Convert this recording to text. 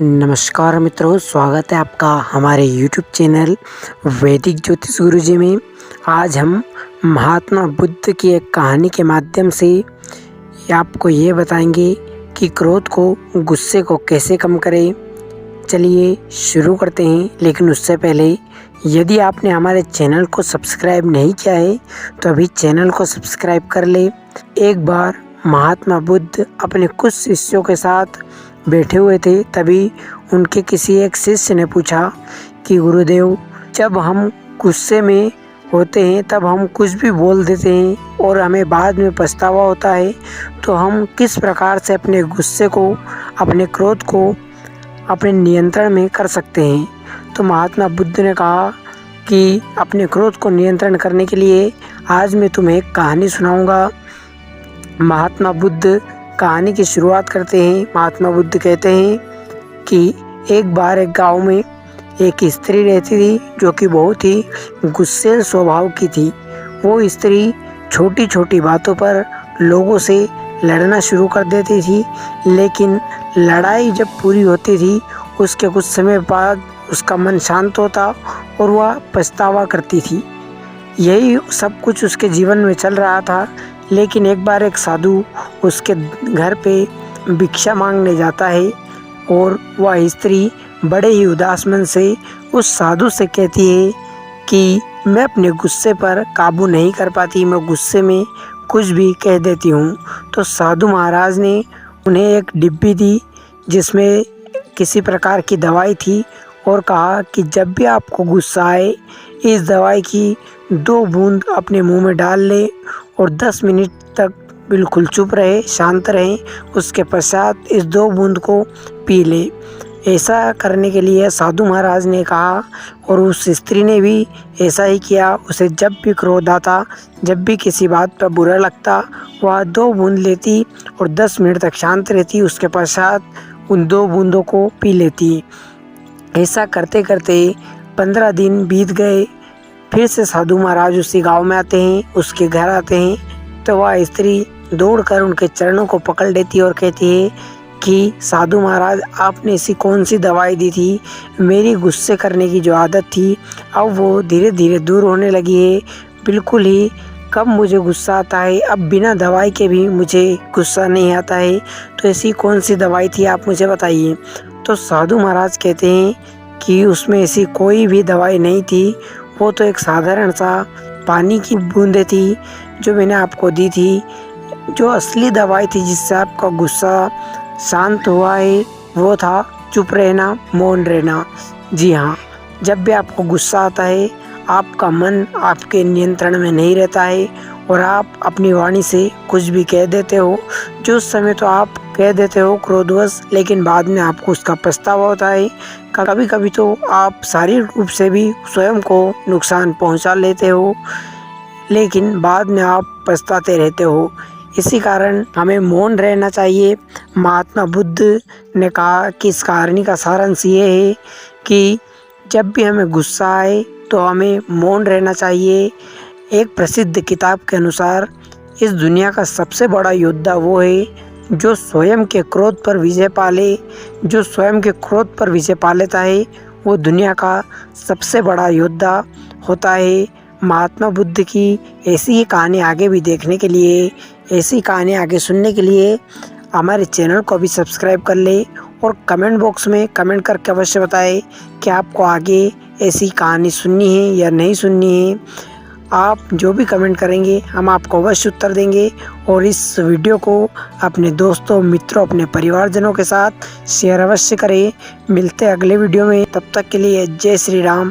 नमस्कार मित्रों, स्वागत है आपका हमारे YouTube चैनल वैदिक ज्योतिष गुरुजी में। आज हम महात्मा बुद्ध की एक कहानी के माध्यम से आपको ये बताएंगे कि क्रोध को, गुस्से को कैसे कम करें। चलिए शुरू करते हैं। लेकिन उससे पहले यदि आपने हमारे चैनल को सब्सक्राइब नहीं किया है तो अभी चैनल को सब्सक्राइब कर ले। एक बार महात्मा बुद्ध अपने कुछ शिष्यों के साथ बैठे हुए थे, तभी उनके किसी एक शिष्य ने पूछा कि गुरुदेव, जब हम गुस्से में होते हैं तब हम कुछ भी बोल देते हैं और हमें बाद में पछतावा होता है, तो हम किस प्रकार से अपने गुस्से को, अपने क्रोध को अपने नियंत्रण में कर सकते हैं। तो महात्मा बुद्ध ने कहा कि अपने क्रोध को नियंत्रण करने के लिए आज मैं तुम्हें एक कहानी सुनाऊंगा। महात्मा बुद्ध कहानी की शुरुआत करते हैं। महात्मा बुद्ध कहते हैं कि एक बार एक गांव में एक स्त्री रहती थी जो कि बहुत ही गुस्सैल स्वभाव की थी। वो स्त्री छोटी छोटी बातों पर लोगों से लड़ना शुरू कर देती थी, लेकिन लड़ाई जब पूरी होती थी उसके कुछ समय बाद उसका मन शांत होता और वह पछतावा करती थी। यही सब कुछ उसके जीवन में चल रहा था। लेकिन एक बार एक साधु उसके घर पे भिक्षा मांगने जाता है और वह स्त्री बड़े ही उदास मन से उस साधु से कहती है कि मैं अपने गुस्से पर काबू नहीं कर पाती, मैं गुस्से में कुछ भी कह देती हूँ। तो साधु महाराज ने उन्हें एक डिब्बी दी जिसमें किसी प्रकार की दवाई थी और कहा कि जब भी आपको गुस्सा आए इस दवाई की 2 बूंद अपने मुंह में डाल ले और 10 मिनट तक बिल्कुल चुप रहे, शांत रहें। उसके पश्चात इस 2 बूंद को पी ले। ऐसा करने के लिए साधु महाराज ने कहा और उस स्त्री ने भी ऐसा ही किया। उसे जब भी क्रोध आता, जब भी किसी बात पर बुरा लगता, वह 2 बूंद लेती और 10 मिनट तक शांत रहती। उसके पश्चात उन 2 बूंदों को पी लेती। ऐसा करते करते 15 दिन बीत गए। फिर से साधु महाराज उसी गांव में आते हैं, उसके घर आते हैं, तो वह स्त्री दौड़कर उनके चरणों को पकड़ लेती और कहती है कि साधु महाराज, आपने ऐसी कौन सी दवाई दी थी? मेरी गुस्से करने की जो आदत थी अब वो धीरे धीरे दूर होने लगी है। बिल्कुल ही कब मुझे गुस्सा आता है, अब बिना दवाई के भी मुझे गुस्सा नहीं आता है। तो ऐसी कौन सी दवाई थी, आप मुझे बताइए। तो साधु महाराज कहते हैं कि उसमें ऐसी कोई भी दवाई नहीं थी, वो तो एक साधारण सा पानी की बूंदें थी जो मैंने आपको दी थी। जो असली दवाई थी जिससे आपका गुस्सा शांत हुआ है वो था चुप रहना, मौन रहना। जी हाँ, जब भी आपको गुस्सा आता है आपका मन आपके नियंत्रण में नहीं रहता है और आप अपनी वाणी से कुछ भी कह देते हो। जो उस समय तो आप कह देते हो क्रोधवश, लेकिन बाद में आपको उसका पछतावा होता है। कभी कभी तो आप शारीरिक रूप से भी स्वयं को नुकसान पहुंचा लेते हो, लेकिन बाद में आप पछताते रहते हो। इसी कारण हमें मौन रहना चाहिए। महात्मा बुद्ध ने कहा कि इस कहानी का सारांश ये है कि जब भी हमें गुस्सा आए तो हमें मौन रहना चाहिए। एक प्रसिद्ध किताब के अनुसार इस दुनिया का सबसे बड़ा योद्धा वो है जो स्वयं के क्रोध पर विजय पा ले। जो स्वयं के क्रोध पर विजय पा लेता है वो दुनिया का सबसे बड़ा योद्धा होता है। महात्मा बुद्ध की ऐसी ही कहानी आगे भी देखने के लिए, ऐसी कहानी आगे सुनने के लिए हमारे चैनल को भी सब्सक्राइब कर ले और कमेंट बॉक्स में कमेंट करके अवश्य बताएं कि आपको आगे ऐसी कहानी सुननी है या नहीं सुननी है। आप जो भी कमेंट करेंगे हम आपको अवश्य उत्तर देंगे। और इस वीडियो को अपने दोस्तों, मित्रों, अपने परिवारजनों के साथ शेयर अवश्य करें। मिलते हैं अगले वीडियो में, तब तक के लिए जय श्री राम,